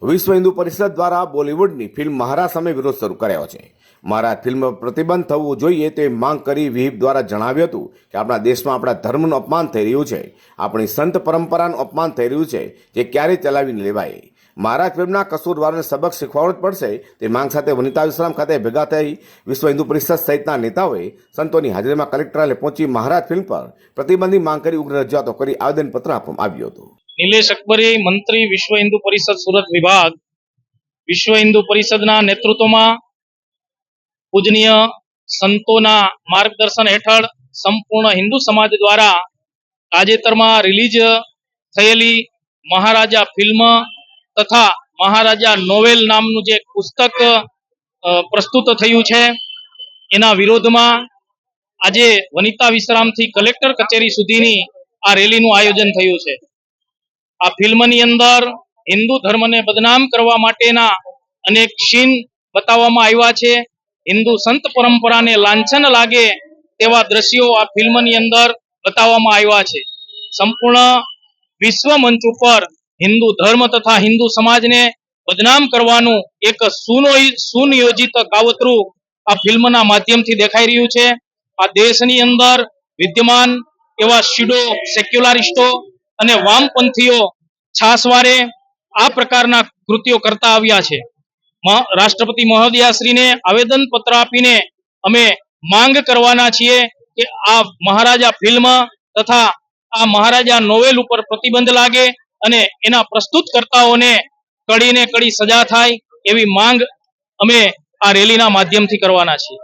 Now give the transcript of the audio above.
વિશ્વ હિન્દુ પરિષદ દ્વારા બોલિવૂડની ફિલ્મ મહારાજ સામે વિરોધ શરૂ કર્યો છે. મહારાજ ફિલ્મ પર પ્રતિબંધ થવું જોઈએ તેવી માંગ કરી વિહિપ દ્વારા જણાવ્યું હતું કે આપણા દેશમાં આપણા ધર્મનું અપમાન થઈ રહ્યું છે, આપણી સંત પરંપરાનું અપમાન થઈ રહ્યું છે, જે ક્યારેય ચલાવી લેવાય. મહારાજ ફિલ્મના કસૂરવારોને સબક શીખવાડવો જ પડશે તે માંગ સાથે વનિતા વિશ્રામ ખાતે ભેગા થઈ વિશ્વ હિન્દુ પરિષદ સહિતના નેતાઓએ સંતોની હાજરીમાં કલેક્ટરાલય પહોંચી મહારાજ ફિલ્મ પર પ્રતિબંધની માંગ કરી ઉગ્ર રજૂઆતો કરી આવેદનપત્ર આપવામાં આવ્યું હતું. નિલેશ અકબરી, મંત્રી, વિશ્વ હિન્દુ પરિષદ સુરત વિભાગ. વિશ્વ હિન્દુ પરિષદના નેતૃત્વમાં પૂજનીય સંતોના માર્ગદર્શન હેઠળ સંપૂર્ણ હિન્દુ સમાજ દ્વારા તાજેતરમાં રિલીઝ થયેલી મહારાજા ફિલ્મ તથા મહારાજા નોવેલ નામનું જે પુસ્તક પ્રસ્તુત થયું છે એના વિરોધમાં આજે વનિતા વિશ્રામથી કલેક્ટર કચેરી સુધીની આ રેલીનું આયોજન થયું છે. આ ફિલ્મની અંદર હિન્દુ ધર્મને બદનામ કરવા માટેના અનેક સીન બતાવવામાં આવ્યા છે. હિન્દુ સંત પરંપરાને લાંછન લાગે તેવા દ્રશ્યો આ ફિલ્મની અંદર બતાવવામાં આવ્યા છે. સંપૂર્ણ વિશ્વ મંચ ઉપર હિન્દુ ધર્મ તથા હિન્દુ સમાજને બદનામ કરવાનું એક સુનિયોજિત કાવતરું આ ફિલ્મના માધ્યમથી દેખાઈ રહ્યું છે. આ દેશની અંદર વિદ્યમાન એવા શીડો, સેક્યુલારિસ્ટો અને વામપંથીઓ છાસવારે આ પ્રકારના કૃત્યો કરતા આવ્યા છે. રાષ્ટ્રપતિ મહોદયાશ્રીને આવેદન પત્ર આપીને અમે માંગ કરવાના છીએ કે આ મહારાજા ફિલ્મ તથા આ મહારાજા નોવેલ ઉપર પ્રતિબંધ લાગે અને એના પ્રસ્તુતકર્તાઓને કડીને કડી સજા થાય એવી માંગ અમે આ રેલીના માધ્યમથી કરવાના છીએ.